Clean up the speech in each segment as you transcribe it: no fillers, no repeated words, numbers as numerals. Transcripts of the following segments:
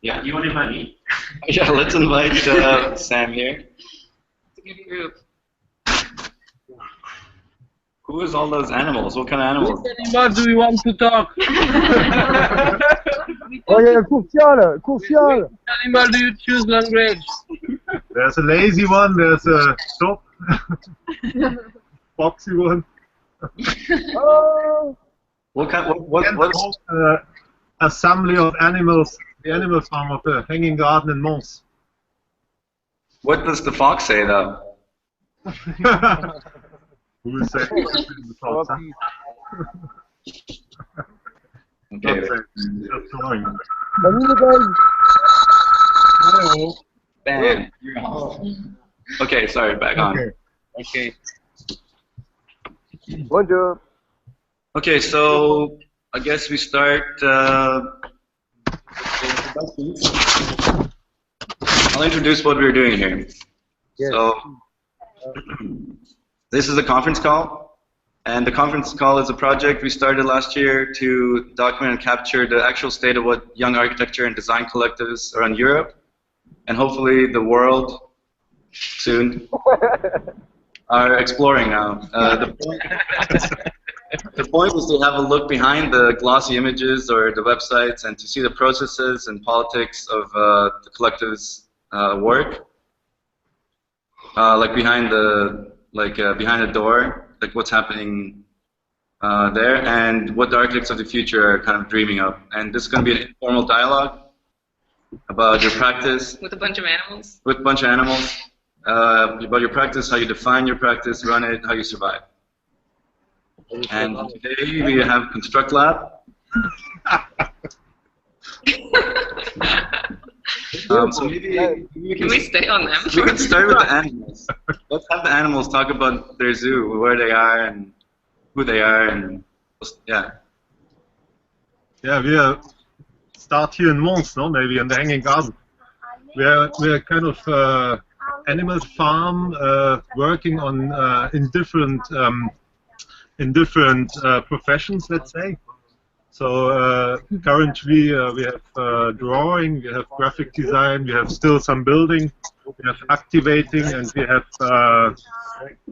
Yeah. You want to invite me? Yeah, let's invite Sam here. It's a good group. Who is all those animals? What kind of animals? Which animal do you want to talk? Oh, il y a le coursial, coursial. Which animal do you choose language? There's a lazy one, there's a stop, foxy one. Oh, What kind? What's Assembly of animals, the animal farm of the Hanging Garden in Mons. what does the fox say though? Who is saying the fox? Huh? Okay. Just drawing. salut les gars. Hello. Bam. You're off. Okay, sorry. Back on. Okay. Bonjour. Okay, so I guess we start. I'll introduce what we're doing here. Yes. So this is a conference call, and the conference call is a project we started last year to document and capture the actual state of what young architecture and design collectives around Europe, and hopefully the world soon, are exploring now. The point is to have a look behind the glossy images or the websites and to see the processes and politics of the collective's work, like behind the door, like what's happening there, and what the architects of the future are kind of dreaming of. And this is going to be an informal dialogue about your practice. With a bunch of animals. With a bunch of animals. About your practice, how you define your practice, run it, how you survive. And today we have Construct Lab. So maybe Can we stay on them? we can start with the animals. Let's have the animals talk about their zoo, where they are, and who they are, and yeah. Yeah, we start here in Mons, no? Maybe in the Hanging Garden. We're kind of animal farm working on in different professions, let's say. So currently we have drawing, we have graphic design, we have still some building, we have activating, and we have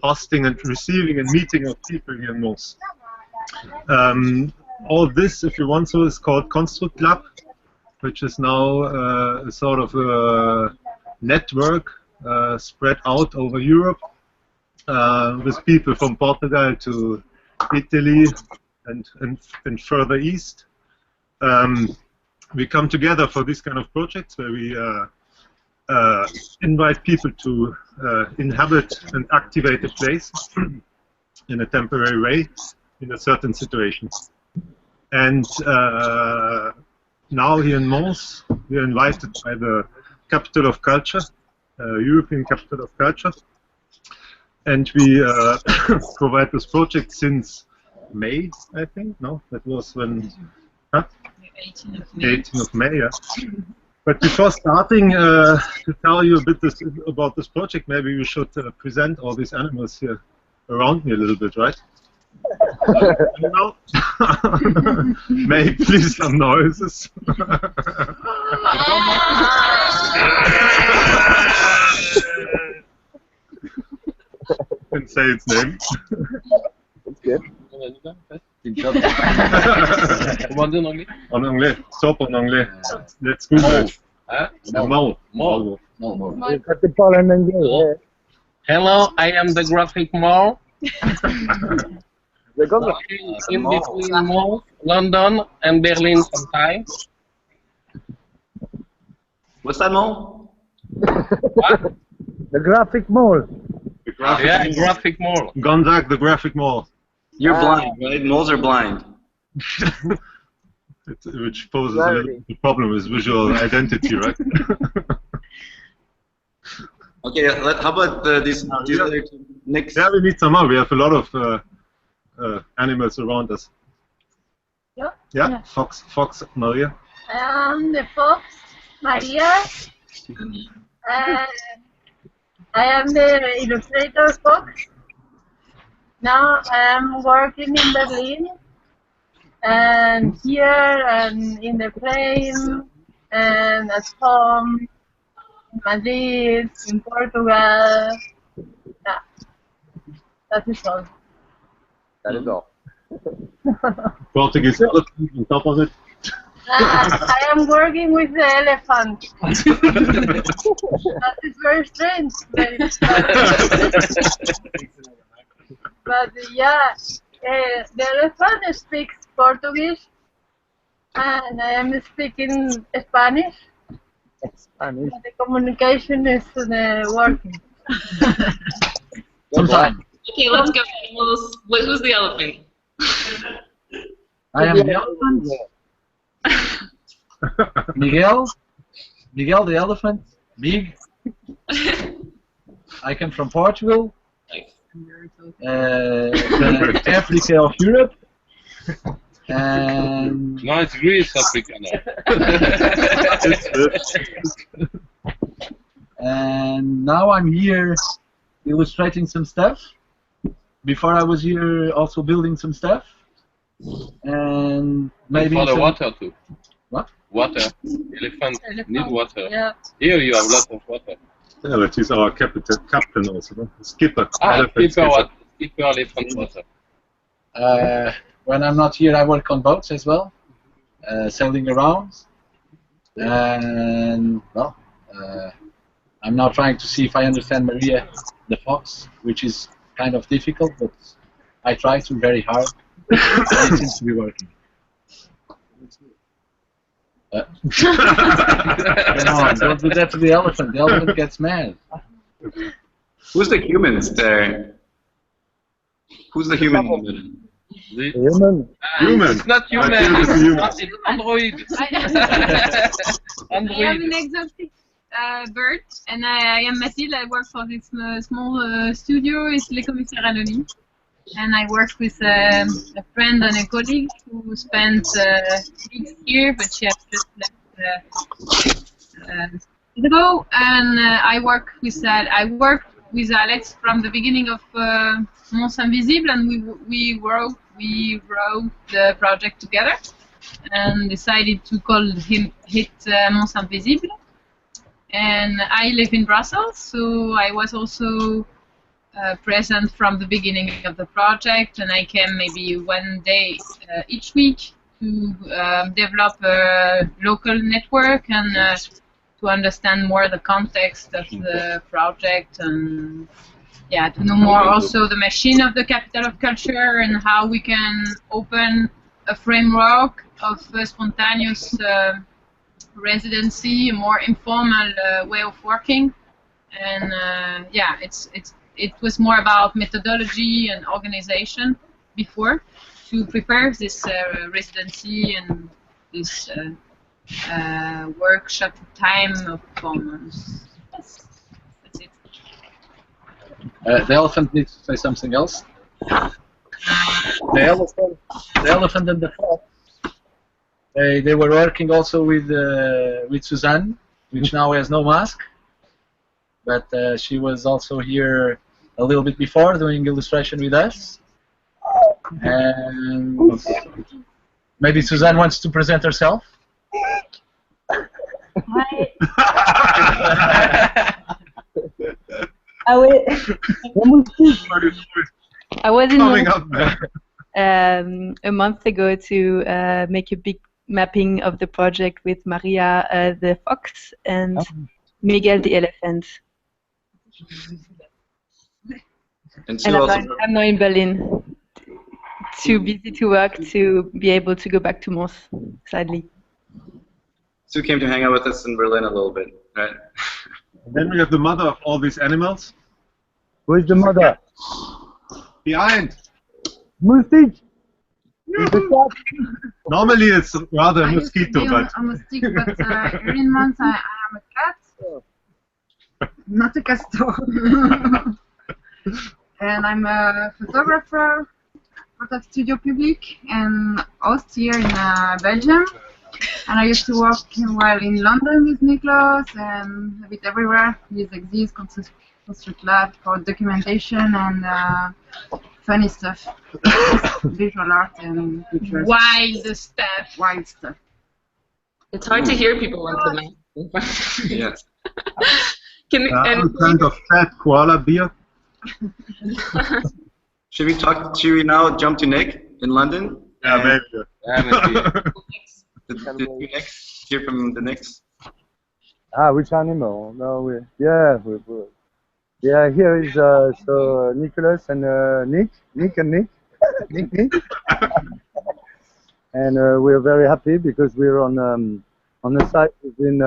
hosting and receiving and meeting of people here in Mons. All this, if you want so, is called Construct Lab, which is now a sort of a network spread out over Europe with people from Portugal to Italy and further east. We come together for this kind of projects where we invite people to inhabit and activate a place in a temporary way in a certain situation. And now here in Mons, we are invited by the Capital of Culture, European Capital of Culture, and we provide this project since May, I think. No, that was when. Huh? 18th of May, yeah. But before starting to tell you a bit about this project, maybe we should present all these animals here around me a little bit, right? No? May please some noises. And say its name. That's good. Comment dire en anglais? En anglais. Stop en anglais. Let's go. Hein? Mole. Mole. Quand tu parles en anglais, ouais. Hello, I am the graphic mall. C'est comme In between Mons, London and Berlin sometimes. What's that, Mo? What? the graphic mall. The graphic Yeah, mall. graphic mall. Gonzague, the graphic mall. You're blind, right? Moles are blind. Which poses a little problem with visual identity, right? Okay, how about these other two? Nick's? Yeah, we need some more. We have a lot of animals around us. Yeah? Yeah, Fox, Maria. I am the fox, Maria. I am the illustrator fox. Now I am working in Berlin and here and in the plane and at home in Madrid, in Portugal. Yeah, that is all. That is all. Portuguese elephant on top of it. I am working with the elephant. That is very strange. But yeah, the elephant speaks Portuguese and I am speaking Spanish. Spanish. But the communication is working. Sometimes. Okay, let's go. Who's the elephant? I am the elephant. Miguel the elephant, big. I come from Portugal, the Africa of Europe, and No, it's Greece, Africa now. and now I'm here illustrating some stuff. Before I was here also building some stuff, and maybe For the some- water too. What? Water. Elephant need water. Yeah. Here you have lots of water. Yeah, that is our captain also, no? Skipper. Elephant Keep skipper. your elephant water. when I'm not here, I work on boats as well, sailing around, and well, I'm now trying to see if I understand Maria the fox, which is kind of difficult, but I try to very hard, and it seems to be working. Come on, don't do that to the elephant. The elephant gets mad. Who's the humans there? Who's the human in the middle? Human. Human. It's not human. It's It's human. not. It's android. I am an Android. exotic bird, and I am Mathilde. I work for this small studio. It's Le Commissaire Anonyme. And I work with a friend and a colleague who spent weeks here, but she has just left ago. And I work with Alex from the beginning of Mons Invisible, and we wrote the project together and decided to call it Mons Invisible. And I live in Brussels, so I was also present from the beginning of the project, and I came maybe one day each week to develop a local network and to understand more the context of the project, and yeah, to know more also the machine of the capital of culture and how we can open a framework of spontaneous residency, a more informal way of working, and yeah, it was more about methodology and organization before to prepare this residency and this workshop time of 4 months. Yes, that's it. The elephant needs to say something else. The elephant and the fox. They were working also with Suzanne, which now has no mask, but she was also here a little bit before doing illustration with us. And maybe Suzanne wants to present herself. Hi. I was in Coming up. a month ago to make a big mapping of the project with Maria the fox and Miguel the elephant. And And also, I'm now in Berlin. Too busy to work to be able to go back to Mons, sadly. Sue came to hang out with us in Berlin a little bit, right? And then we have the mother of all these animals. Who is the mother? Behind. Mustich. Is the cat? Normally it's rather a I used to mosquito, be but on a stick, but here in Mons I am a cat, not a castor. And I'm a photographer, photo studio public, and host here in Belgium. And I used to work while in London with Niklas and a bit everywhere with Exist, Construct Lab for documentation and funny stuff. Visual art and pictures. Wild stuff. Wild stuff. It's hard to hear people on the mic. Yes. Some kind of fat koala beer. Should we now jump to Nick in London? Yeah, maybe. Yeah, maybe. The two Nicks, hear from the Nicks. Ah, which animal? No, yeah, here is so Nicholas and Nick, Nick, Nick, and we're very happy because we're on the site. We've been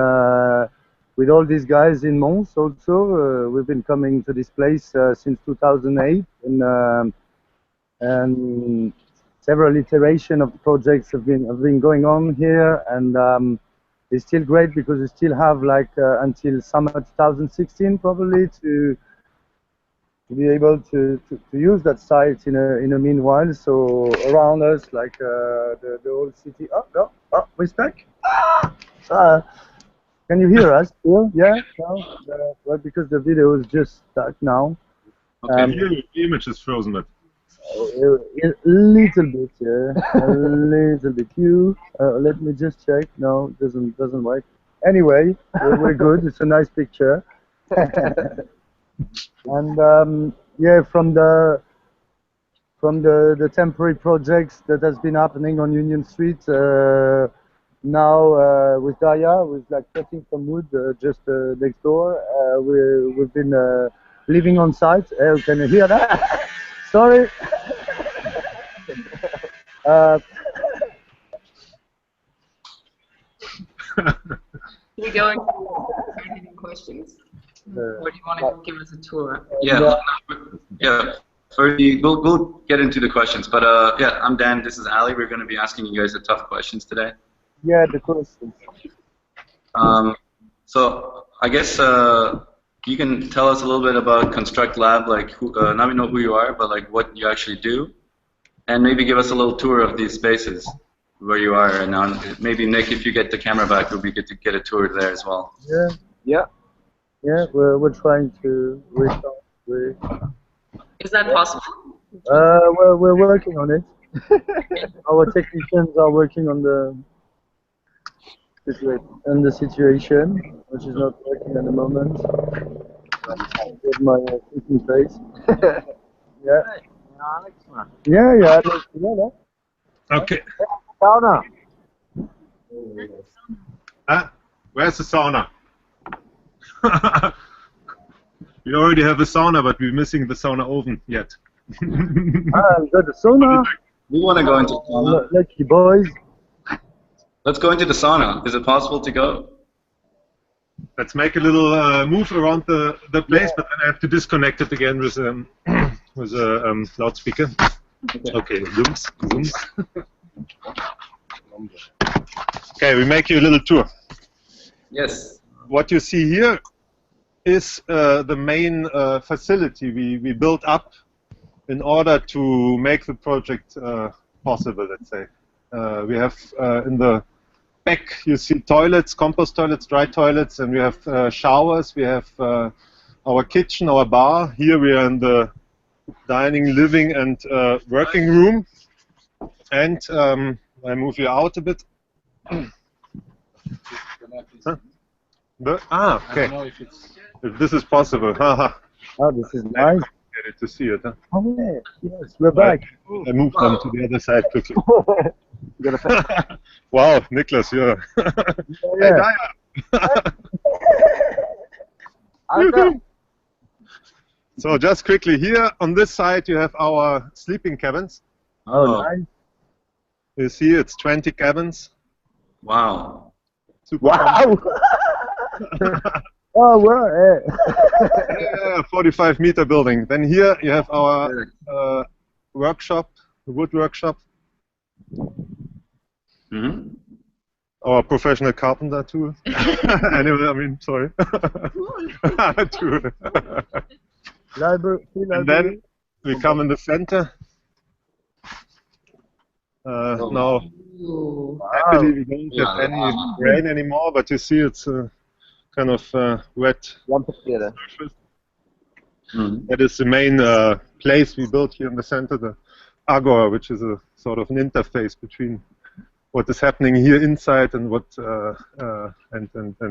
with all these guys in Mons also. We've been coming to this place since 2008, and several iterations of projects have been going on here, and it's still great because we still have like until summer 2016 probably to be able to use that site in a meanwhile. So around us, like the whole city. Oh, we're stuck. Can you hear us still? Yeah. No. Well, because the video is just stuck now. Okay, the image is frozen, but. A little bit, yeah, a little bit. Let me just check. No, it doesn't work. Anyway, we're good. It's a nice picture. And yeah, from the temporary projects that has been happening on Union Street, now with Daya, with like cutting some wood just next door. We've been living on site. Can you hear that? Sorry. Can we go into questions? Or do you want to give us a tour? Yeah. We'll get into the questions, but yeah, I'm Dan. This is Ali. We're going to be asking you guys the tough questions today. Yeah, the questions. So I guess you can tell us a little bit about Construct Lab, like now we know who you are, but like what you actually do, and maybe give us a little tour of these spaces where you are. And maybe Nick, if you get the camera back, it would be good to get a tour there as well. Yeah. We're trying to restart. Is that possible? We're working on it. Our technicians are working on the situation, which is not working at the moment. With my thinking face. Yeah. Yeah. Okay. Sauna. Where's the sauna? We already have a sauna, but we're missing the sauna oven yet. Got the sauna. We want to go into the sauna. Lucky boys. Let's go into the sauna. Is it possible to go? Let's make a little move around the place, but then I have to disconnect it again with a loudspeaker. Okay, zooms. Okay, we make you a little tour. Yes. What you see here is the main facility we built up in order to make the project possible, let's say. We have in the back, you see toilets, compost toilets, dry toilets, and we have showers. We have our kitchen, our bar. Here we are in the dining, living, and working room. And I move you out a bit. Huh? Okay. I don't know if this is possible. Oh, this is nice. Get it to see it. Huh? Oh, yeah. Yes, we're back. I moved them to the other side quickly. Wow, Nicholas, yeah. Hey, Daya. So just quickly here on this side you have our sleeping cabins. Oh, nice. You see it's 20 cabins. Wow. Super wow. Oh, well, yeah, 45-meter building. Then here you have our workshop, the wood workshop. Mm-hmm. Our professional carpenter too. Anyway, I mean, sorry. And then we come in the center. Now, happily we don't have any rain anymore, but you see it's kind of wet surface. That is the main place we built here in the center, the Agora, which is a sort of an interface between what is happening here inside and what and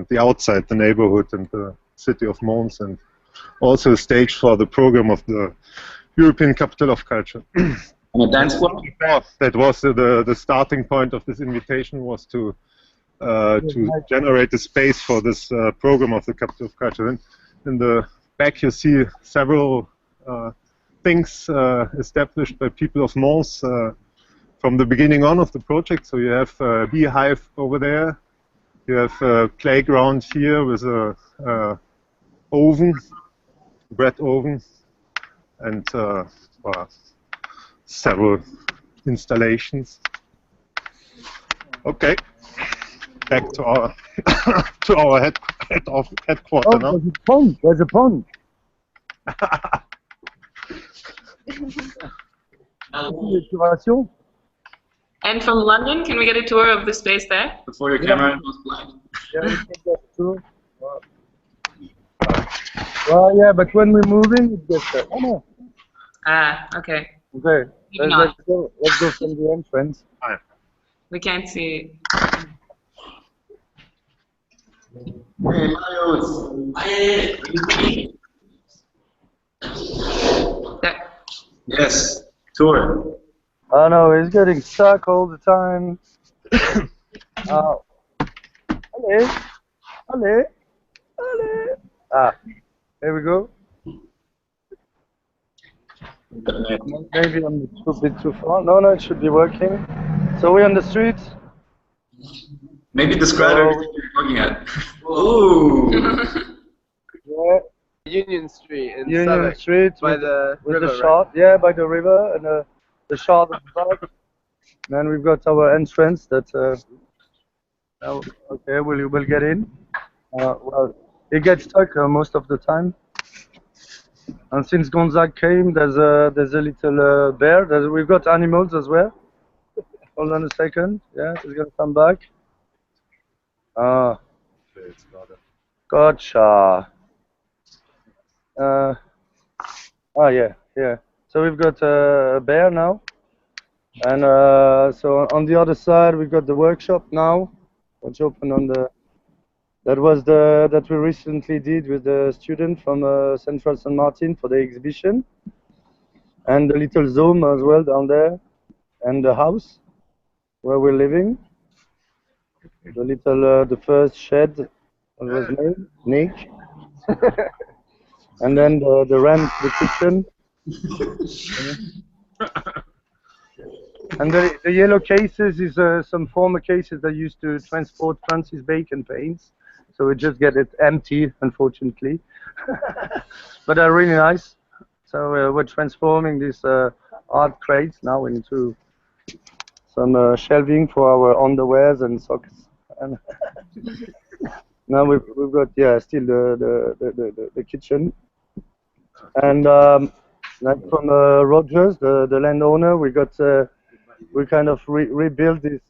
the outside, the neighborhood and the city of Mons, and also a stage for the program of the European Capital of Culture. And a dance floor? That was the starting point of this invitation, was to generate a space for this program of the Capital of Culture. And in the back you see several things established by people of Mons from the beginning on of the project. So you have a beehive over there, you have a playground here with a oven, bread oven, and several installations. Okay, back to our to our headquarters now. There's a pond. There's a pond. And from London, can we get a tour of the space there? Before your camera goes blind. Yeah, we can get through. Well, yeah, but when we're moving, it gets there. Oh no. Ah, okay. Okay. Let's go from the entrance. We can't see. Yes, tour. Oh no, he's getting stuck all the time. Oh. Allez. Allez. Allez. Ah, there we go. Maybe I'm a bit too far. No, it should be working. So we're on the street. Maybe describe everything you're looking at. Ooh. Yeah. Union Street in Union Southwark, Street by with the river, the shard. right? Yeah, by the river and the shard at the back. Then we've got our entrance that. Now, okay, we'll get in. Well, it gets stuck most of the time. And since Gonzague came, there's a little bear. We've got animals as well. Hold on a second. Yeah, he's gonna come back. Gotcha. Yeah. So we've got a bear now, and so on the other side we've got the workshop now, which opened on the. That we recently did with the student from Central Saint Martin for the exhibition, and the little Zoom as well down there, and the house where we're living. The little the first shed that was made, Nick. And then the ramp, the kitchen. And the yellow cases is some former cases that used to transport Francis Bacon paints. So we just get it empty, unfortunately. But they're really nice. So we're transforming these art crates now into some shelving for our underwears and socks. And now we've got still the kitchen. And like from Rogers, the landowner, we kind of rebuilt this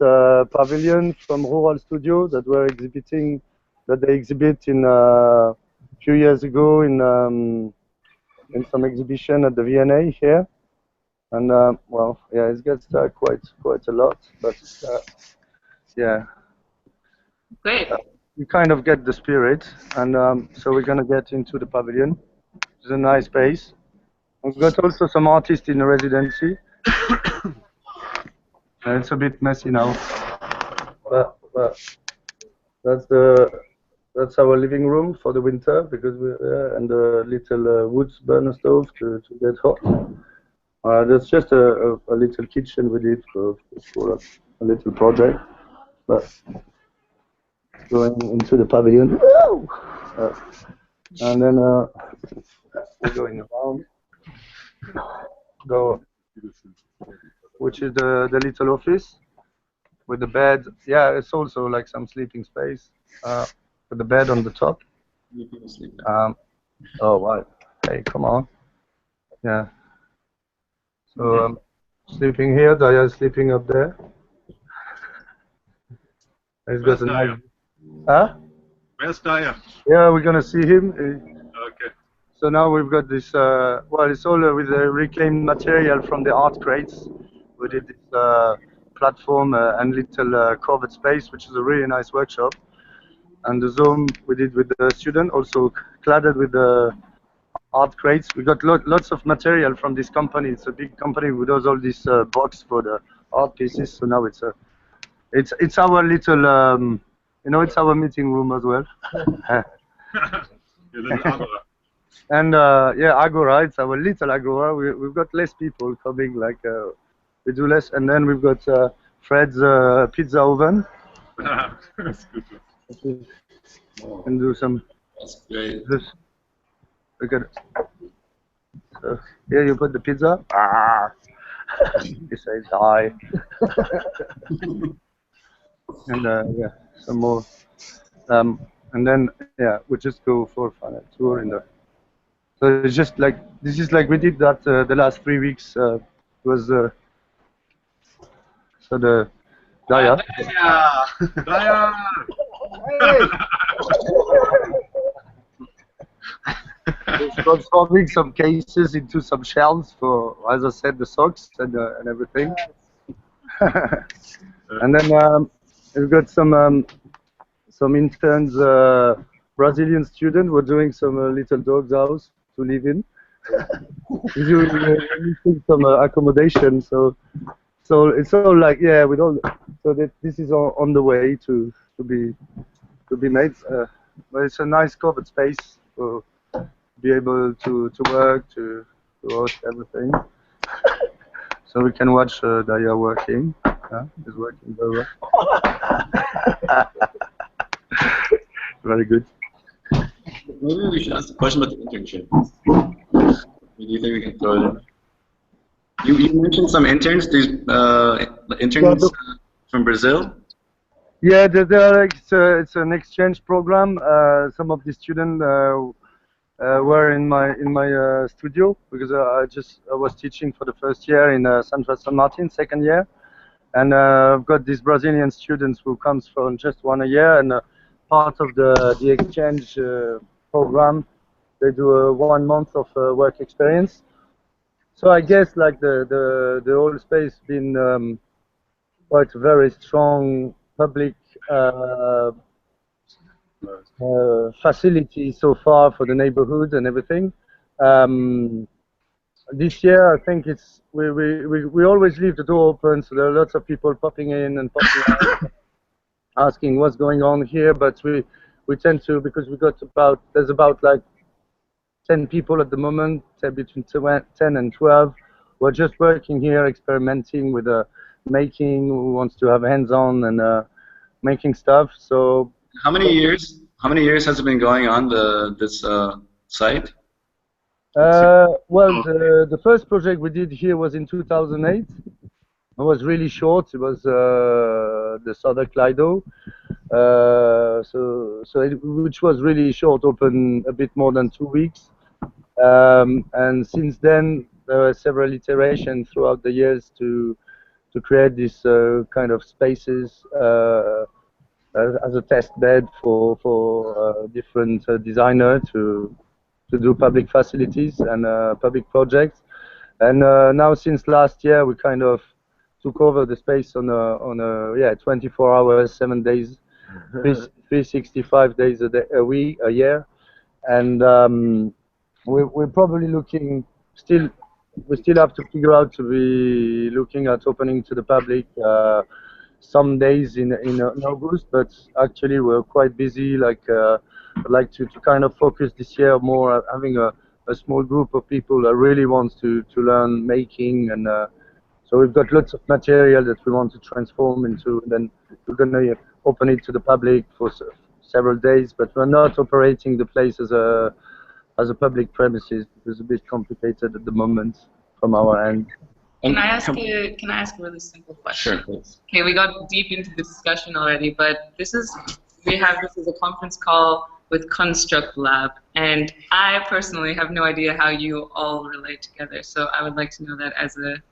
pavilion from Rural Studio that they exhibit in a few years ago in some exhibition at the V&A here. And well, yeah, it gets quite a lot, but yeah. Great. You kind of get the spirit, and so we're gonna get into the pavilion. It's a nice space. We've got also some artists in the residency. And it's a bit messy now, but that's our living room for the winter, because and the little wood burner stove to get hot. That's just a little kitchen we did for a little project, but going into the pavilion. And then we're going around. Which is the little office with the bed. Yeah, it's also like some sleeping space with the bed on the top. Oh, wow. Hey, come on. Yeah. So sleeping here, Daya's sleeping up there. He's got a nice. Huh? Where's Daya? Yeah, we're gonna see him. Okay. So now we've got this, well, it's all with the reclaimed material from the art crates. We did this platform and little covered space, which is a really nice workshop. And the zone we did with the student, also cladded with the art crates. We got lots of material from this company. It's a big company who does all this box for the art pieces. So now it's our little, you know, it's our meeting room as well. And yeah, Agora, it's our little Agora. We've got less people coming, like we do less. And then we've got Fred's pizza oven. That's good. And do some. That's great. Look at it. So here you put the pizza. You say die. And yeah, some more. And then yeah, we just go for a final tour in the. So it's just like this is like we did that the last 3 weeks. Was so the Daya. Daya! Transforming some cases into some shelves for, as I said, the socks and everything. And then we've got some interns, Brazilian students. We're doing some little dog's house to live in. We're missing some accommodation, so it's all like, yeah, with all. So that this is all on the way to be made. But it's a nice covered space for be able to work, to host everything. So we can watch Daya working. He's working very well. Very good. Maybe we should ask a question about the internship. Do you think we can throw it in? You mentioned some interns. These interns from Brazil. Yeah, they're like, it's an exchange program. Some of the students were in my studio because I was teaching for the first year in San Martin, second year, and I've got these Brazilian students who comes from just 1 year, and part of the exchange program, they do a 1 month of work experience. So I guess like the whole space been quite a very strong public facility so far for the neighborhood and everything. This year, I think it's we always leave the door open, so there are lots of people popping in and popping out, asking what's going on here. But we tend to, because there's about like 10 people at the moment, between 10 and 12. We're just working here, experimenting with making. Who wants to have hands-on and making stuff. So how many years has it been going on, this site? Well, the first project we did here was in 2008. It was really short. It was the Southern Clydo, which was really short, open a bit more than 2 weeks. And since then, there were several iterations throughout the years to create this kind of spaces as a test bed for different designers to do public facilities and public projects. And now, since last year, we kind of took over the space on a 24 hours, 7 days, 365 days a year, and we're probably looking we still have to figure out to be looking at opening to the public some days in August, but actually we're quite busy. I'd like to kind of focus this year more having a small group of people that really wants to learn making, and so we've got lots of material that we want to transform into, and then we're going to open it to the public for several days, but we're not operating the place as a public premises. It's a bit complicated at the moment from our end. Can I ask a really simple question? Sure, please. Okay, we got deep into the discussion already, but this is a conference call with Construct Lab, and I personally have no idea how you all relate together. So I would like to know that as a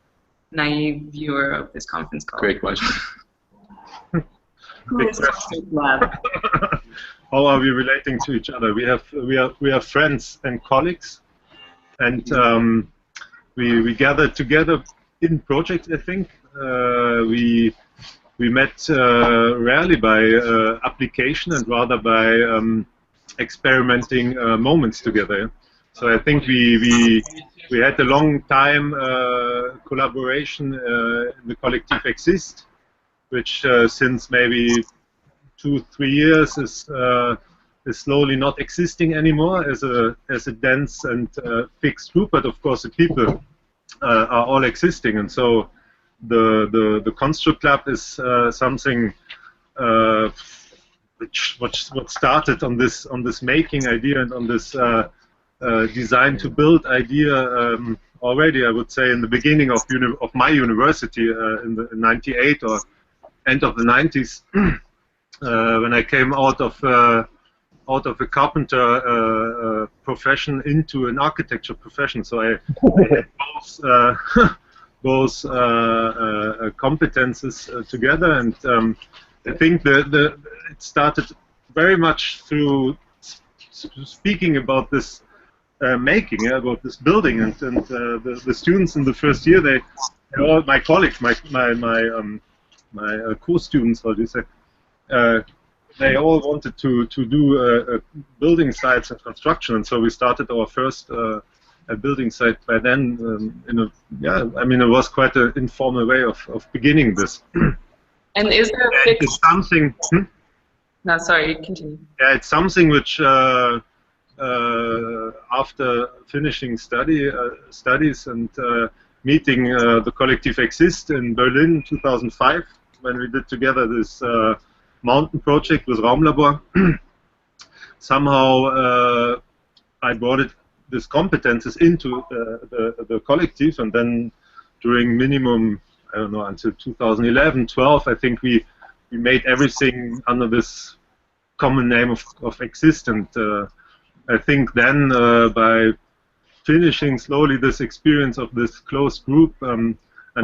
naive viewer of this conference call. Great question. big question. How are we relating to each other? We are friends and colleagues, and we gathered together in projects. I think we met rarely by application and rather by experimenting moments together. So I think we had a long time collaboration in the collective Exist, which since maybe 2-3 years is slowly not existing anymore as a dense and fixed group. But of course, the people are all existing, and so the Construct Lab is something what started on this making idea and on this design to build idea already, I would say, in the beginning of my university in the 98 or end of the 90s, when I came out of a carpenter profession into an architecture profession. So I had both competences together, and I think it started very much through speaking about this making, about this building, and the students in the first year, they all, my colleagues, my co-students, how do you say, they all wanted to do building sites and construction, and so we started our first building site by then. I mean, it was quite an informal way of beginning this. And is there a fixed... It's something... No, sorry, continue. Yeah, it's something which, after finishing studies and meeting the Collective Exist in Berlin in 2005, when we did together this mountain project with Raumlabor, somehow I brought these competences into the collective, and then during minimum, I don't know, until 2011, 12, I think we made everything under this common name of Exist, and I think then by finishing slowly this experience of this closed group and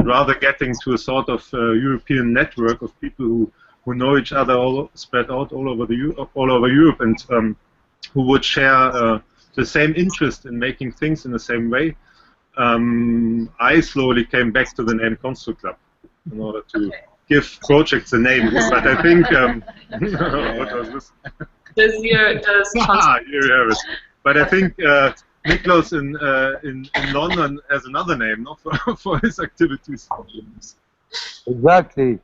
rather getting to a sort of European network of people who know each other, all spread out all over Europe, and who would share the same interest in making things in the same way, I slowly came back to the name Construct Lab in order to give projects a name. But I think what was this? Here you have it. But I think Niklas in London has another name, no, for his activities. Exactly.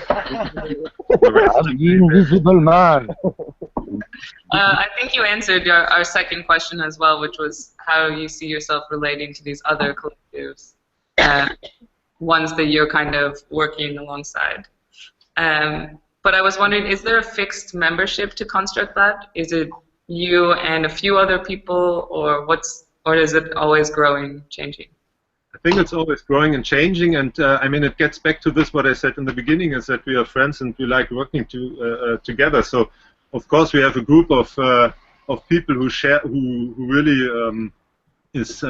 I'm the invisible man. I think you answered our second question as well, which was how you see yourself relating to these other collectives, ones that you're kind of working alongside. But I was wondering, is there a fixed membership to Construct Lab? Is it you and a few other people, or is it always growing, changing? I think it's always growing and changing, and I mean, it gets back to this what I said in the beginning, is that we are friends and we like working together. So, of course, we have a group of people who share, who really is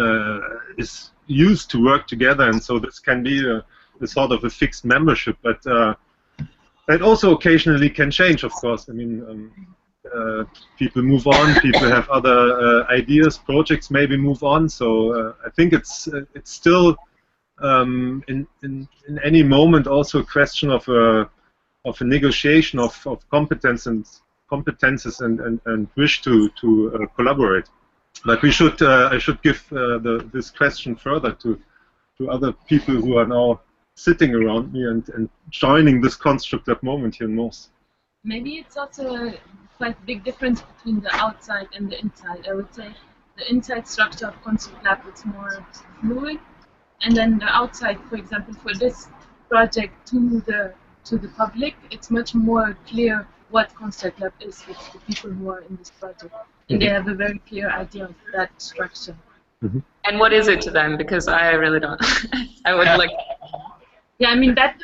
used to work together, and so this can be a sort of a fixed membership. But that also occasionally can change, of course. I mean, people move on, people have other ideas, projects maybe move on. So I think it's still in any moment also a question of a negotiation of competences and wish to collaborate. But we should I should give this question further to other people who are now sitting around me and joining this Construct Lab moment here in Mons. Maybe it's also a quite big difference between the outside and the inside. I would say the inside structure of Construct Lab is more fluid, and then the outside, for example, for this project to the public, it's much more clear what Construct Lab is with the people who are in this project, and they have a very clear idea of that structure. Mm-hmm. And what is it to them? Because I really don't. I would like. Yeah, I mean that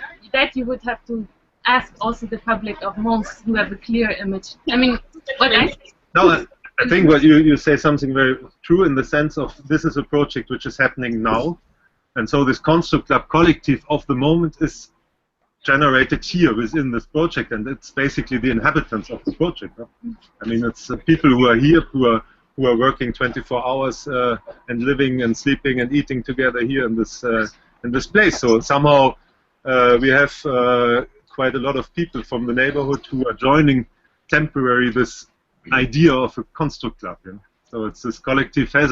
you would have to ask also the public of Mons who have a clear image. I mean, what I think what you say something very true in the sense of this is a project which is happening now, and so this Construct Lab collective of the moment is generated here within this project, and it's basically the inhabitants of the project. No? I mean, it's people who are here, who are working 24 hours and living and sleeping and eating together here in this place. So somehow we have quite a lot of people from the neighborhood who are joining temporarily this idea of a construct club. You know? So it's this collective has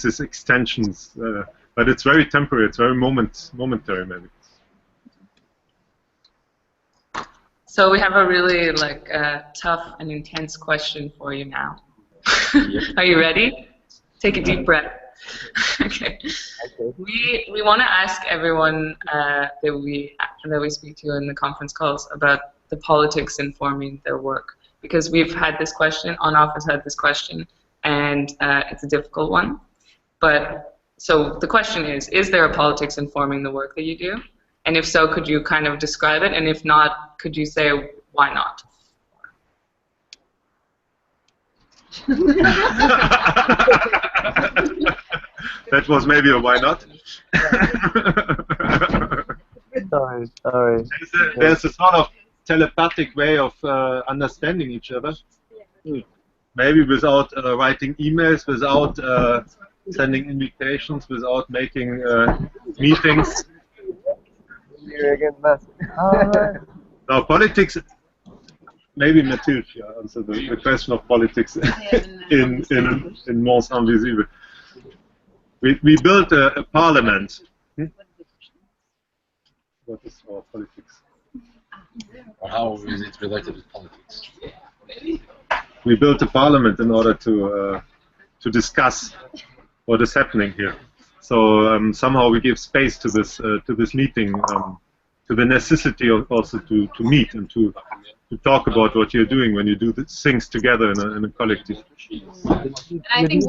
its extensions, but it's very temporary. It's very momentary, maybe. So we have a really tough and intense question for you now. Are you ready? Take a deep breath. Okay. We want to ask everyone that we speak to in the conference calls about the politics informing their work, because we've had this question. ONOFF has had this question, and it's a difficult one. But so the question is there a politics informing the work that you do? And if so, could you kind of describe it? And if not, could you say why not? That was maybe a why not. Sorry. There's a sort of telepathic way of understanding each other. Maybe without writing emails, without sending invitations, without making meetings. Now, politics. Maybe Mathilde answer the question of politics in Mons Invisible. We built a parliament. What is our politics? How is it related to politics? We built a parliament in order to discuss what is happening here. So somehow we give space to this meeting, to the necessity of also to meet and to talk about what you're doing when you do things together in a collective. I think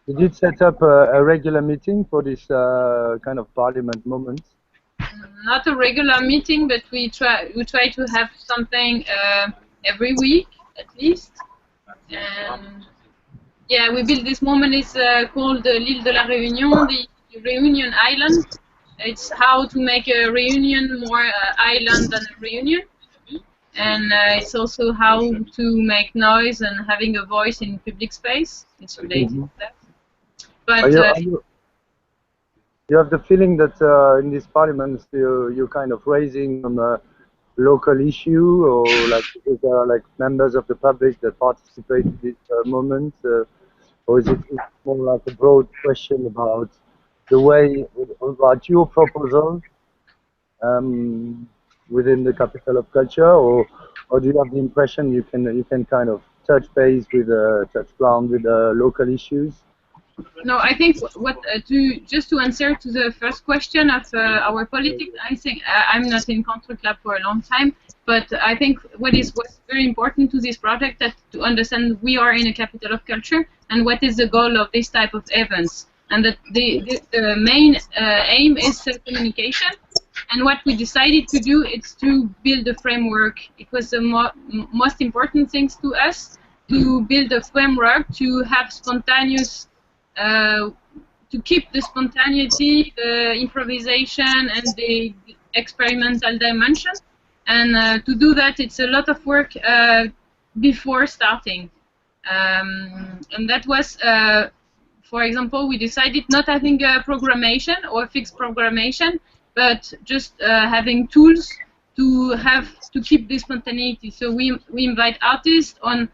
Did you set up a regular meeting for this kind of parliament moment? not a regular meeting, but we try to have something every week at least. And yeah, we built this moment. It's called l'île de la Réunion, the Reunion Island. It's how to make a reunion more island than a reunion. And it's also how to make noise and having a voice in public space. It's related to that. But you have the feeling that in this parliament you're kind of raising on a local issue, or like there are like members of the public that participate in this moment, or is it more like a broad question about the way, about your proposal within the capital of culture, or do you have the impression you can kind of touch base with touch ground with local issues? no, I think just to answer to the first question of our politics, I think I'm not in Construct Lab for a long time, but I think what's very important to this project that to understand we are in a capital of culture and what is the goal of this type of events, and that the main aim is communication. And what we decided to do is to build a framework. It was the most important things to us, to build a framework, to have spontaneous, to keep the spontaneity, the improvisation, and the experimental dimension. And to do that, it's a lot of work before starting. And that was, for example, we decided not having a programmation or fixed programmation, but just having tools to keep this spontaneity. So we invite artists on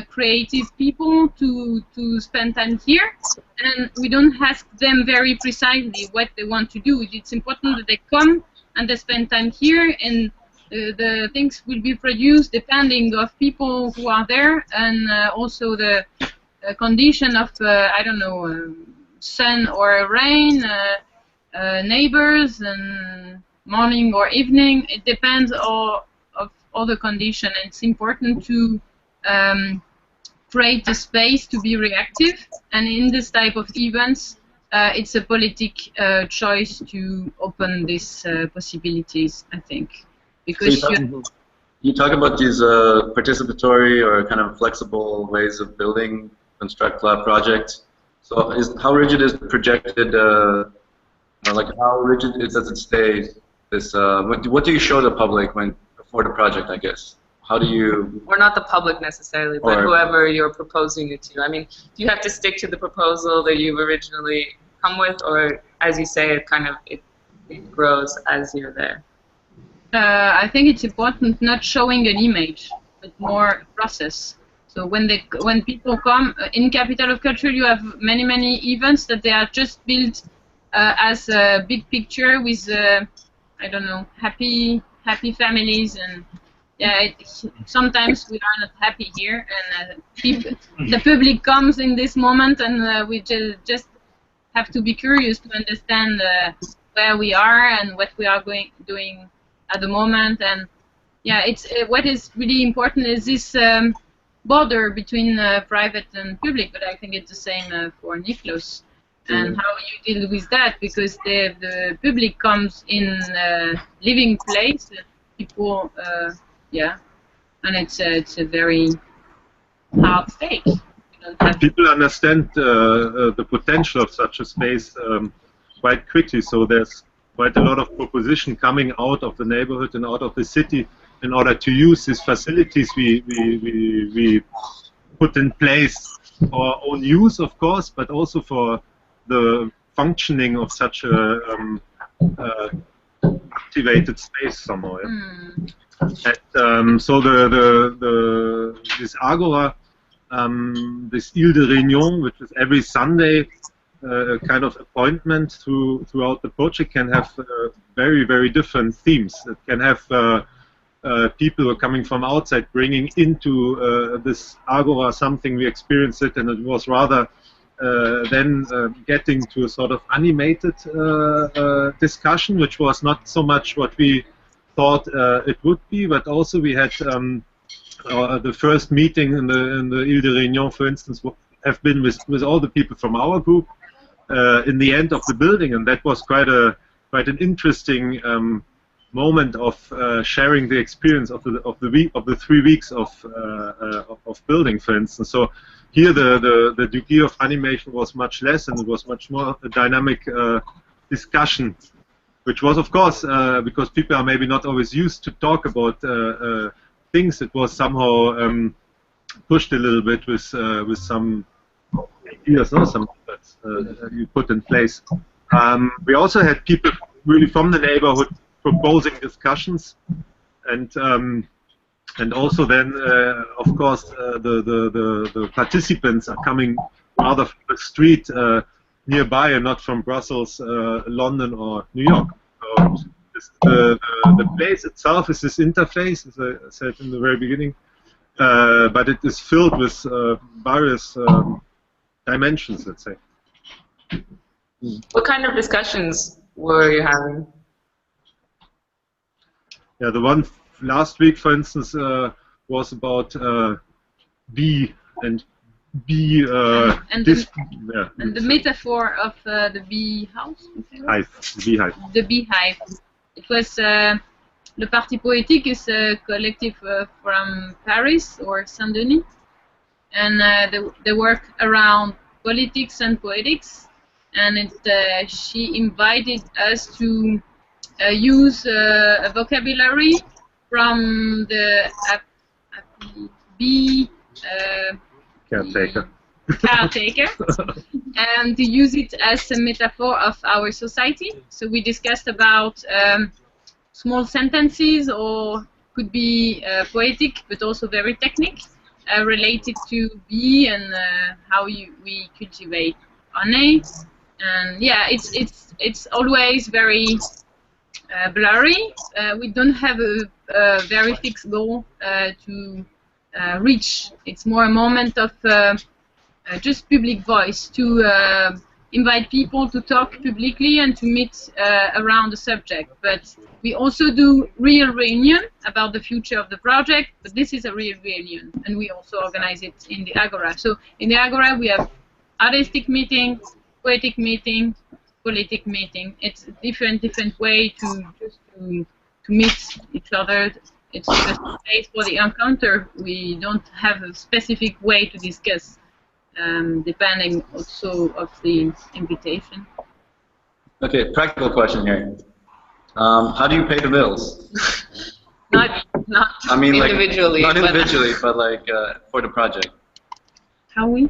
creative people to spend time here, and we don't ask them very precisely what they want to do. It's important that they come and they spend time here, and the things will be produced depending of people who are there, and also the condition of I don't know, sun or rain, neighbors, and morning or evening. It depends of all the condition. And it's important to create the space to be reactive, and in this type of events it's a politic choice to open these possibilities, I think, because so you talk about these participatory or kind of flexible ways of building Construct Lab projects. So how rigid is the projected like how rigid does it stay this. What do you show the public when for the project? I guess. How do you? Or not the public necessarily, but Or- whoever you're proposing it to. I mean, do you have to stick to the proposal that you've originally come with, or as you say, it kind of it grows as you're there? I think it's important not showing an image, but more process. So when people come in Capital of Culture, you have many events that they are just built as a big picture with I don't know, happy families, and yeah, sometimes we are not happy here, and the public comes in this moment, and we just have to be curious to understand where we are and what we are doing at the moment. And yeah, it's what is really important is this border between private and public, but I think it's the same for Niklos. And how you deal with that, because the public comes in living place, people, yeah, and it's a very hard stake. People understand the potential of such a space quite quickly, so there's quite a lot of proposition coming out of the neighborhood and out of the city in order to use these facilities we put in place for our own use, of course, but also for the functioning of such a activated space somehow. Yeah? And, so this Agora, this Ile de Réunion, which is every Sunday a kind of appointment throughout the project, can have very different themes. It can have people who are coming from outside bringing into this Agora something we experienced it, and it was rather then getting to a sort of animated discussion, which was not so much what we thought it would be, but also we had the first meeting in the Ile de Réunion, for instance, have been with all the people from our group in the end of the building, and that was quite an interesting moment of sharing the experience of the 3 weeks of building, for instance. So here the degree of animation was much less, and it was much more a dynamic discussion, which was, of course, because people are maybe not always used to talk about things. It was somehow pushed a little bit with some ideas, no? Some methods you put in place. We also had people really from the neighborhood proposing discussions, and also then, of course, the participants are coming rather from the street nearby and not from Brussels, London, or New York. So the place itself is this interface, as I said in the very beginning, but it is filled with various dimensions, let's say. What kind of discussions were you having? Yeah, the one last week, for instance, was about bee and bee. And the metaphor of the bee house. Hive, beehive. The beehive. It was Le Parti Poétique is a collective from Paris or Saint-Denis, and they work around politics and poetics. And she invited us to use a vocabulary from the bee caretaker, and to use it as a metaphor of our society. So we discussed about small sentences, or could be poetic, but also very technical, related to bee and how we cultivate honey. And yeah, it's always very blurry. We don't have a very fixed goal to reach. It's more a moment of just public voice, to invite people to talk publicly and to meet around the subject. But we also do real reunion about the future of the project, but this is a real reunion, and we also organize it in the Agora. So in the Agora we have artistic meeting, poetic meeting, politic meeting. It's a different way to meet each other. It's just a space for the encounter. We don't have a specific way to discuss, depending also of the invitation. Okay, practical question here. How do you pay the bills? Not I mean, individually. like, not individually, but like for the project. How we?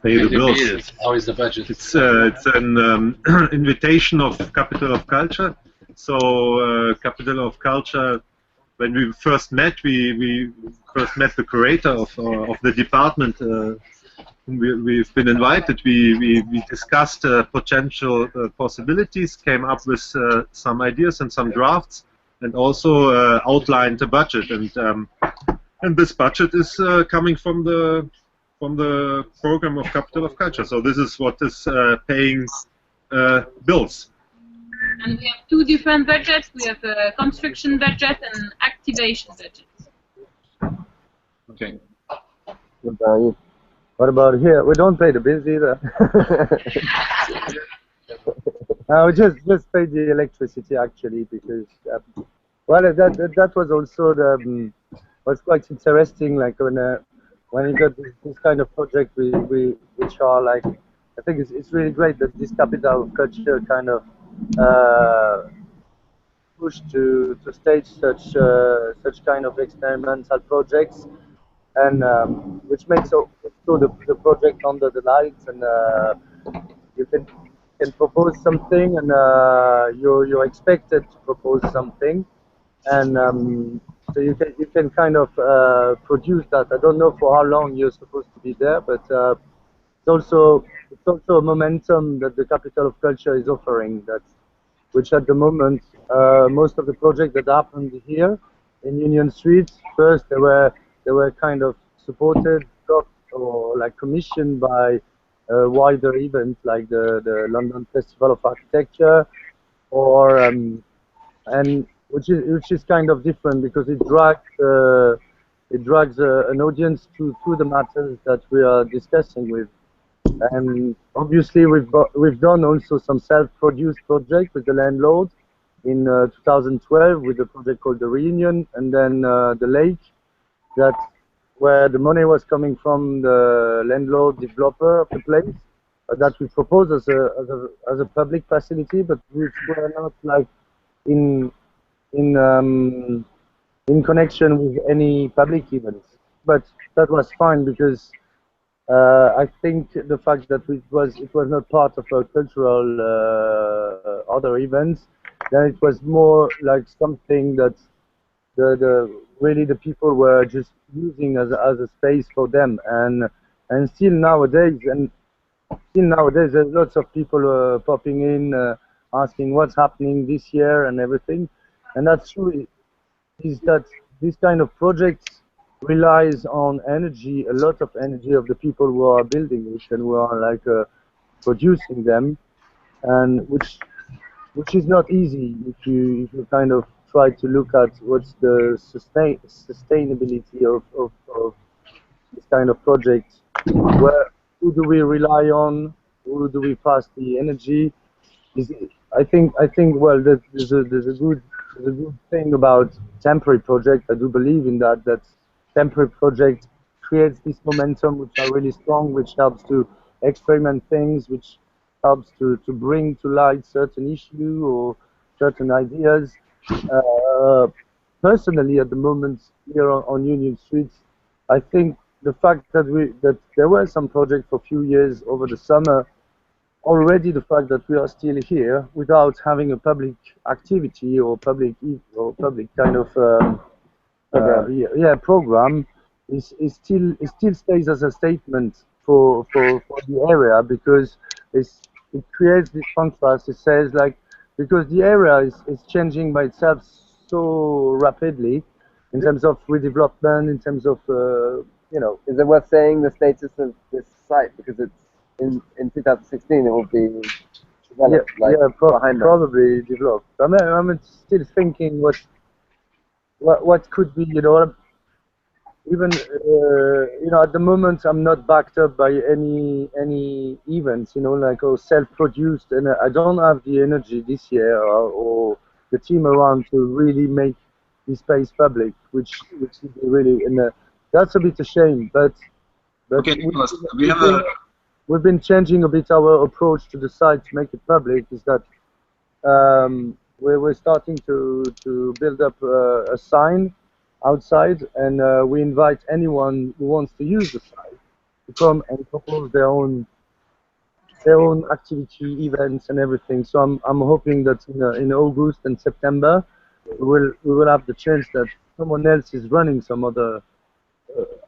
Pay the bills. How is the budget? It's an invitation of Capital of Culture. So Capital of Culture, when we first met, we first met the curator of the department. Whom we've been invited. We discussed potential possibilities, came up with some ideas and some drafts, and also outlined a budget. And this budget is coming from the program of Capital of Culture. So this is what is paying bills. And we have two different budgets. We have a construction budget and activation budget. Okay. What about here? We don't pay the bills either. We just pay the electricity actually, because well, that was also the was quite interesting. Like when you got this kind of project, which are like, I think it's really great that this Capital of Culture kind of pushed to stage such kind of experimental projects. And which makes also the project under the lights, and you can propose something, and you're expected to propose something, and so you can kind of produce that. I don't know for how long you're supposed to be there, but it's also a momentum that the Capital of Culture is offering. Which at the moment most of the projects that happened here in Union Street, first they were kind of supported, or like commissioned by wider events like the London Festival of Architecture, or and which is kind of different because it drags an audience through the matters that we are discussing with. And obviously we've done also some self-produced projects with the landlord in 2012 with a project called The Reunion, and then The Lake, where the money was coming from the landlord developer of the place, that we proposed as a public facility, but which were not like in connection with any public events. But that was fine because I think the fact that it was not part of a cultural other events, then it was more like something that really the people were just using as a space for them, and still nowadays there's lots of people popping in asking what's happening this year and everything, and that's true. Is that this kind of projects relies on energy, a lot of energy of the people who are building it and who are like producing them, and which is not easy if you kind of try to look at what's the sustainability of this kind of project. Who do we rely on? Who do we pass the energy? I think well, there's a good thing about temporary project. I do believe in that temporary project creates this momentum which are really strong, which helps to experiment things, which helps to bring to light certain issue or certain ideas. Personally, at the moment here on Union Street, I think the fact that there were some projects for a few years over the summer, already the fact that we are still here without having a public activity or public kind of program is still stays as a statement for the area, because it creates this contrast. It says like, because the area is changing by itself so rapidly in terms of redevelopment, in terms of you know. Is it worth saying the status of this site, because it's in 2016 it will be developed, probably developed. I'm still thinking what could be, you know, even you know, at the moment I'm not backed up by any events, you know, like self-produced, and I don't have the energy this year or the team around to really make this space public, which is really, and that's a bit a shame. But okay, Nicholas, we've been changing a bit our approach to the site to make it public. Is that we're starting to build up a sign outside, and we invite anyone who wants to use the site to come and propose their own activity, events, and everything. So I'm hoping that in August and September we will have the chance that someone else is running some other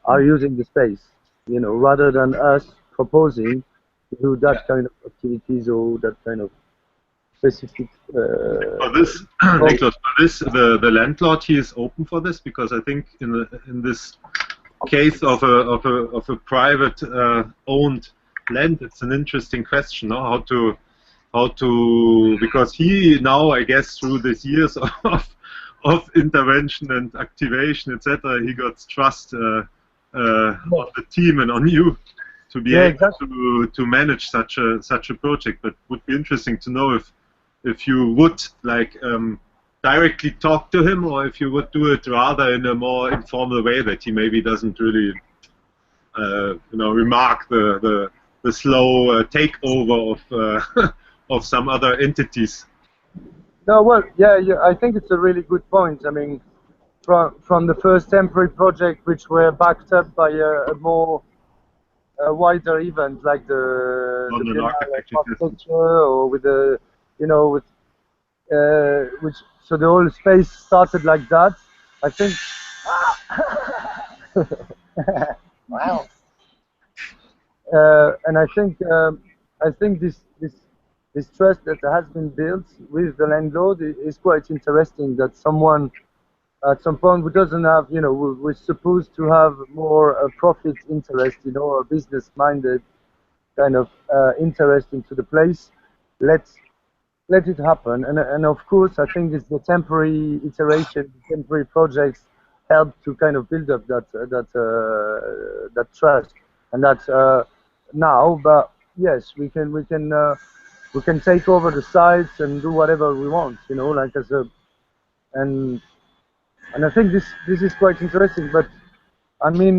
are using the space, rather than us proposing to do that kind of activities or that kind of specific. For this, Nicholas, for this, the landlord, he is open for this, because I think in this case of a private owned land, it's an interesting question, no? How to because he now, I guess, through these years of intervention and activation, etc., he got trust on the team and on you to be able to manage such a project. But it would be interesting to know if you would directly talk to him, or if you would do it rather in a more informal way, that he maybe doesn't really remark the slow takeover of of some other entities. No, well, yeah, I think it's a really good point. I mean, from the first temporary project, which were backed up by a more wider event like the Biennale Architecture, or with the which, so the whole space started like that. I think. Wow. And I think this trust that has been built with the landlord is quite interesting. That someone at some point who doesn't have, we're supposed to have more profit interest, a business-minded kind of interest into the place. Let it happen. And of course, I think it's the temporary iteration, temporary projects help to kind of build up that trust and that now. But yes, we can take over the sites and do whatever we want, like as a, and I think this is quite interesting. But I mean,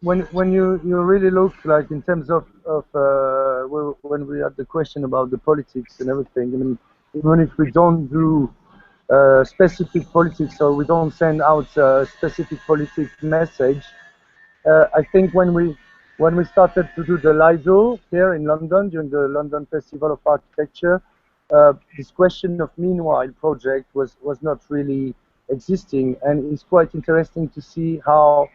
when you really look, like, in terms of when we had the question about the politics and everything, I mean, even if we don't do specific politics, or we don't send out a specific political message, I think when we started to do the Lido here in London during the London Festival of Architecture, this question of meanwhile project was not really existing, and it's quite interesting to see how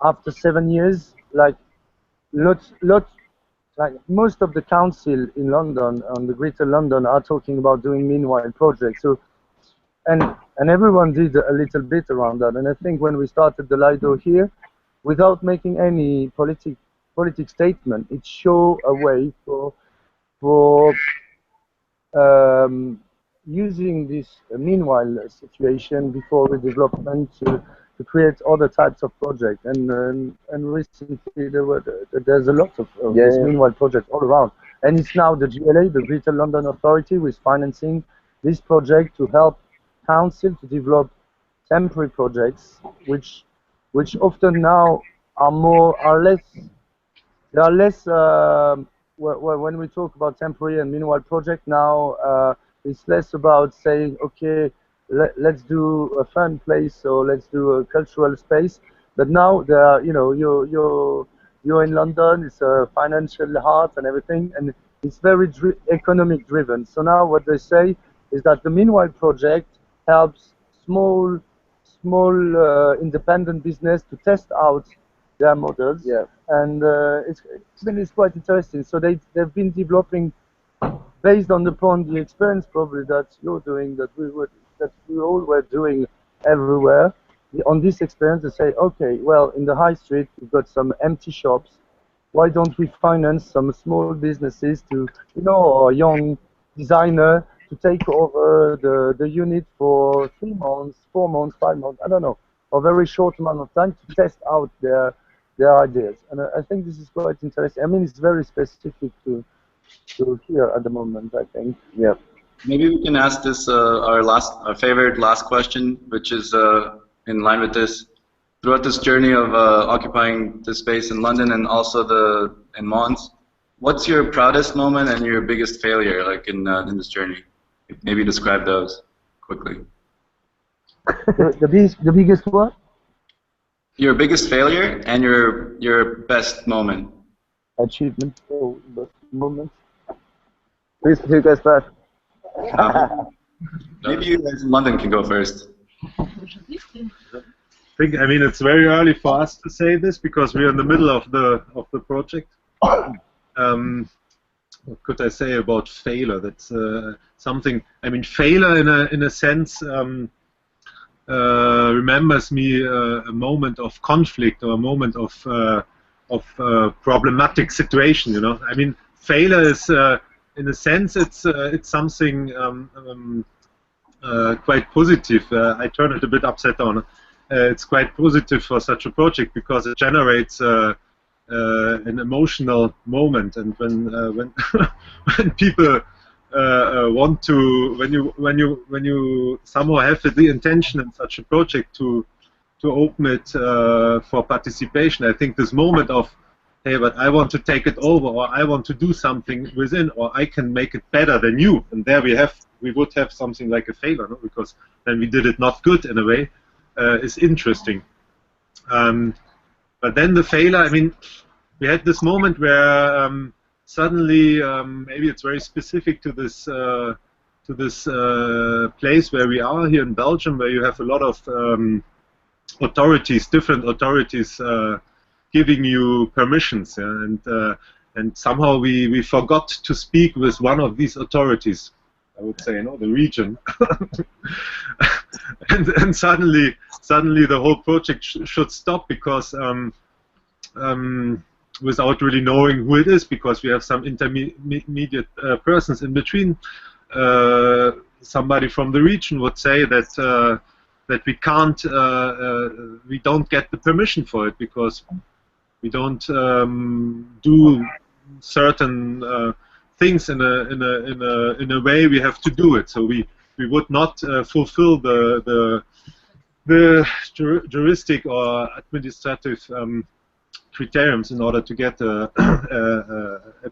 after 7 years, like most of the council in London, on the Greater London, are talking about doing meanwhile projects. So and everyone did a little bit around that, and I think when we started the Lido here, without making any politic statement, it showed a way for using this meanwhile situation before redevelopment to create other types of projects. And recently there's a lot of this meanwhile projects all around. And it's now the GLA, the Greater London Authority, who is financing this project to help council to develop temporary projects, which often now are less. When we talk about temporary and meanwhile project now, it's less about saying, okay, let's do a fun place, or let's do a cultural space. But now you're in London, it's a financial heart and everything, and it's very economic driven. So now what they say is that the meanwhile project helps small independent business to test out their models, and it's quite interesting. So they've been developing based upon the experience probably that you're doing, that we all were doing everywhere. On this experience, they say, okay, well, in the high street we've got some empty shops. Why don't we finance some small businesses to, or a young designer to take over the unit for 3 months, 4 months, 5 months, I don't know, a very short amount of time to test out their ideas. And I think this is quite interesting. I mean, it's very specific to here at the moment, I think. Yeah. Maybe we can ask this our favorite last question, which is in line with this. Throughout this journey of occupying the space in London and also in Mons, what's your proudest moment and your biggest failure, like in this journey? Maybe describe those quickly. The biggest what? Your biggest failure and your best moment. Achievement or moment. Who goes first? Maybe you guys in London can go first. I mean, it's very early for us to say this because we're in the middle of the project. What could I say about failure? That's something. I mean, failure in a sense remembers me a moment of conflict or a moment of problematic situation. You know, I mean, failure is in a sense it's something quite positive. I turn it a bit upside down. It's quite positive for such a project because it generates an emotional moment, and when when people want to, when you somehow have the intention in such a project to open it for participation, I think this moment of, hey, but I want to take it over, or I want to do something within, or I can make it better than you, and there we would have something like a failure, no? Because then we did it not good in a way, is interesting. But then the failure, I mean, we had this moment where suddenly, maybe it's very specific to this place where we are here in Belgium, where you have a lot of authorities, different authorities giving you permissions, yeah? And somehow we forgot to speak with one of these authorities. I would say, the region, and suddenly the whole project should stop because without really knowing who it is, because we have some intermediate persons in between. Somebody from the region would say that we can't, we don't get the permission for it because we don't do certain things in a way we have to do it. So we would not fulfill the juristic or administrative criteriums in order to get a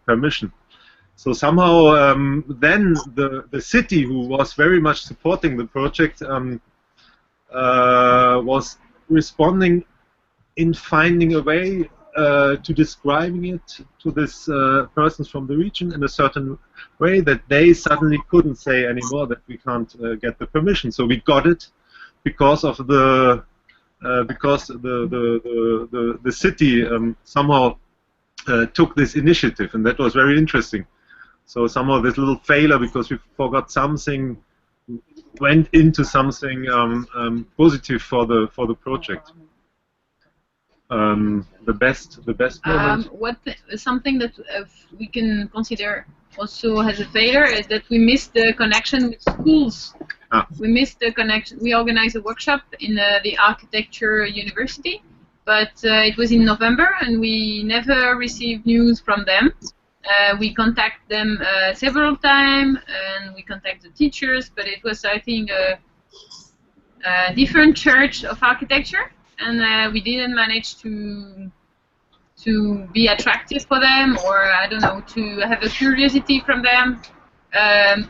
permission. So somehow then the city, who was very much supporting the project, was responding in finding a way to describing it to this persons from the region in a certain way that they suddenly couldn't say anymore that we can't get the permission. So we got it because of the city somehow took this initiative, and that was very interesting. So somehow this little failure because we forgot something went into something positive for the project. The best moment. Something that we can consider also as a failure is that we missed the connection with schools. We missed the connection. We organized a workshop in the architecture university, but it was in November, and we never received news from them. We contacted them several times, and we contacted the teachers, but it was, I think, a different church of architecture, and we didn't manage to be attractive for them, or I don't know, to have a curiosity from them.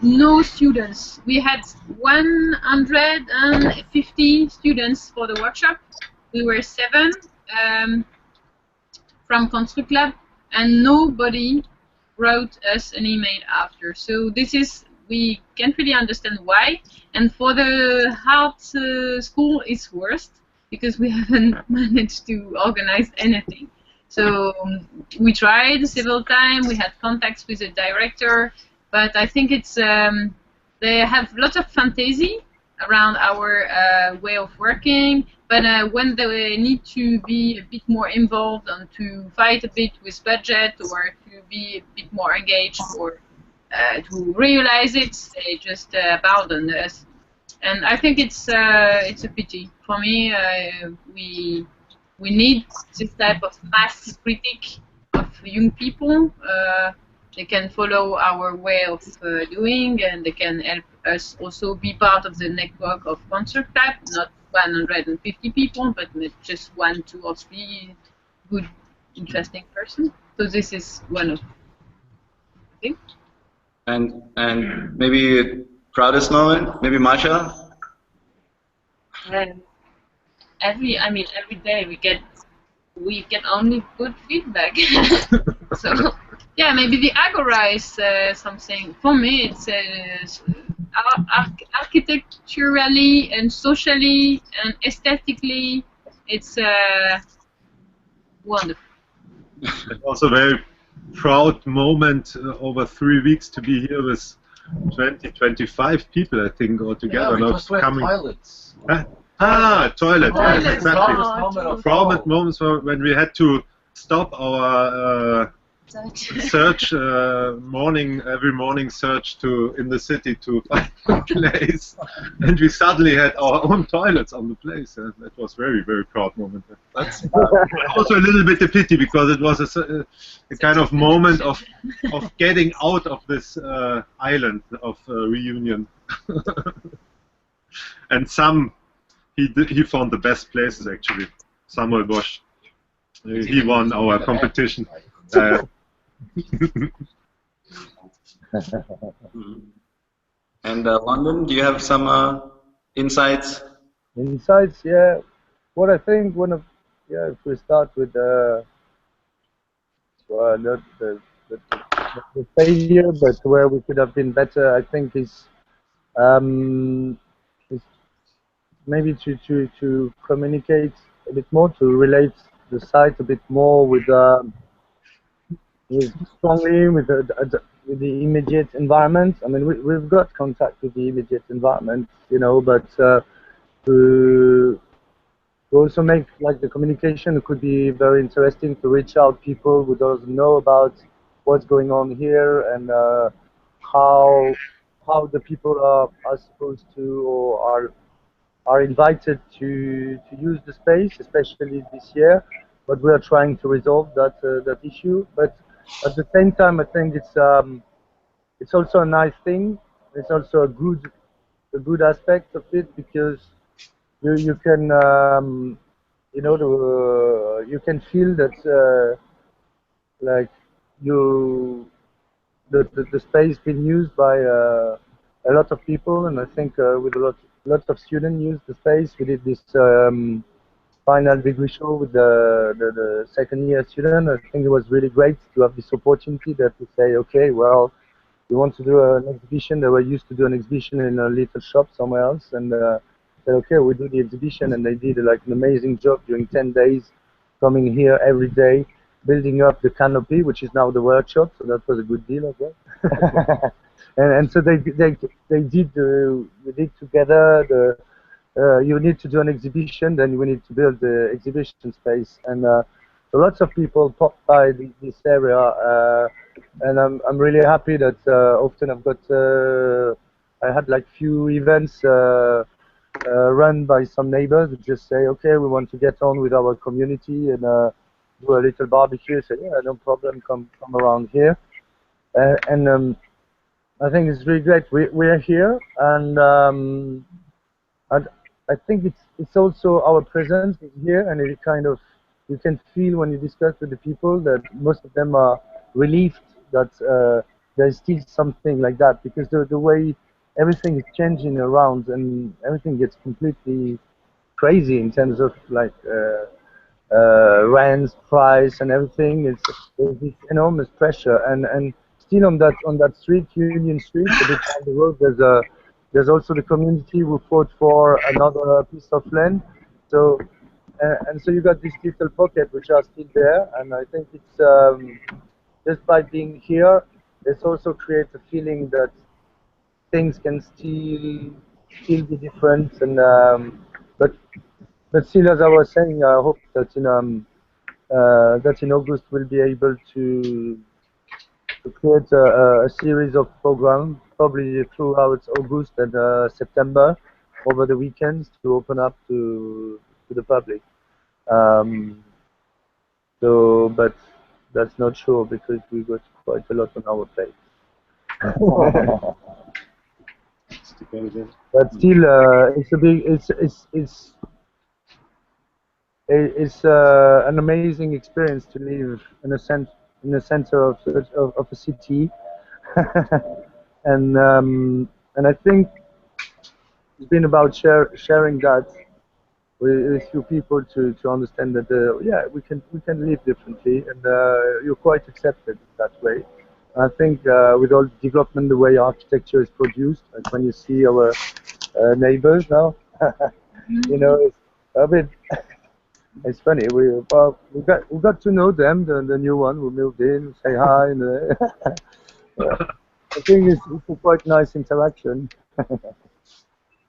No students. We had 150 students for the workshop. We were 7 from Construct Lab, and nobody wrote us an email after. So this is, we can't really understand why. And for the art school, it's worst because we haven't managed to organize anything. So we tried several times. We had contacts with the director, but I think it's they have lots of fantasy around our way of working. But when they need to be a bit more involved and to fight a bit with budget or to be a bit more engaged or to realize it, they just abandon us. And I think it's a pity. For me, we need this type of mass critique of young people. They can follow our way of doing, and they can help us also be part of the network of Construct Lab, not 150 people, but just 1, 2, or 3 good, interesting persons. So this is one of the things. And maybe Proudest moment? Maybe Masha? And every day we get only good feedback. So yeah, maybe the Agora is something for me. It's architecturally and socially and aesthetically, it's wonderful. And also very proud moment over 3 weeks to be here with 25 people, I think, altogether. Yeah, we just went toilets. Toilet, yes, Toilets. exactly. Proud moments were when we had to stop our search every morning search in the city to find a place, and we suddenly had our own toilets on the place, and that was very, very proud moment. That's also a little bit a pity because it was a kind of moment of getting out of this island of reunion. And he found the best places actually. Samuel Bosch, he won our competition. And London, do you have some insights? Insights, yeah. What I think if we start with not the failure, but where we could have been better, I think is maybe to communicate a bit more, to relate the site a bit more with strongly with the immediate environment. I mean, we've got contact with the immediate environment, but to also make like the communication, it could be very interesting to reach out people who doesn't know about what's going on here and how the people are supposed to or are invited to use the space, especially this year. But we are trying to resolve that issue. But at the same time, I think it's also a nice thing. It's also a good aspect of it because you can you can feel that like the space being used by a lot of people, and I think with lots of students use the space. We did this final degree show with the second year student. I think it was really great to have this opportunity that to say, okay, well, we want to do an exhibition. They were used to do an exhibition in a little shop somewhere else, and said, okay, we do the exhibition, and they did like an amazing job during 10 days, coming here every day, building up the canopy, which is now the workshop. So that was a good deal as well. and so they did we did together the. You need to do an exhibition, then we need to build the exhibition space, and so lots of people pop by this area, and I'm really happy that often I've got I had like few events run by some neighbors who just say, okay, we want to get on with our community and do a little barbecue. So yeah, no problem, come around here, and I think it's really great. We are here, and I think it's also our presence is here, and it kind of you can feel when you discuss with the people that most of them are relieved that there's still something like that, because the way everything is changing around and everything gets completely crazy in terms of like rents, price, and everything. There's this enormous pressure, and still on that street, Union Street, a bit down the road, there's also the community who fought for another piece of land. So and so you got this little pocket which are still there, and I think it's just by being here, it's also creates a feeling that things can still be different, and but still, as I was saying, I hope that in August we'll be able to create a series of programs, probably throughout August and September, over the weekends, to open up to the public. So, but that's not sure because we got quite a lot on our plate. But still, it's a big, it's an amazing experience to live in the center of a city, and And I think it's been about sharing that with few people to understand that yeah, we can live differently, and you're quite accepted that way. I think with all the development, the way architecture is produced, like when you see our neighbors now, you know, it's a bit. It's funny. We got to know them, the new one. We moved in, say hi, and I think it's a quite nice interaction.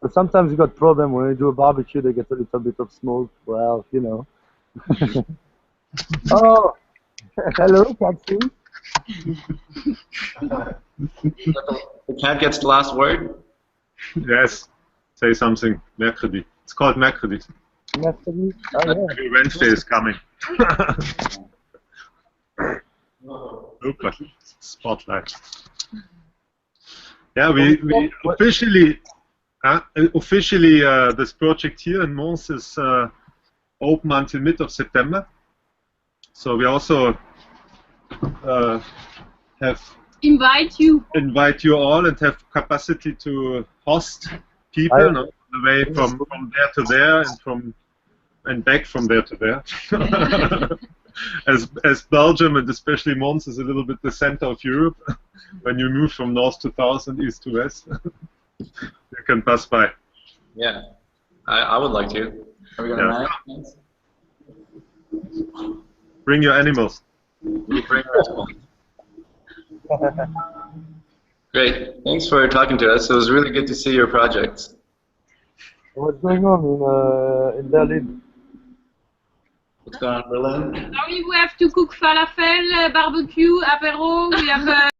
But sometimes you got problem when you do a barbecue. They get a little bit of smoke. Well, you know. Oh, hello, Katsu. The cat gets the last word. Yes. Say something. Mercredi. It's called Mercredi. Mercredi? Oh, yeah. Wednesday is coming. Super. Spotlight. Yeah, we officially this project here in Mons is open until mid of September. So we also invite you all and have capacity to host people on the way from there to there and back from there to there. As Belgium and especially Mons is a little bit the center of Europe, when you move from north to south and east to west, you can pass by. Yeah, I would like to. Are we gonna manage? Bring your animals. We bring our animals. Great. Thanks for talking to us. It was really good to see your projects. What's going on in Berlin? What's going on in Berlin? We have to cook falafel, barbecue, apéro. We have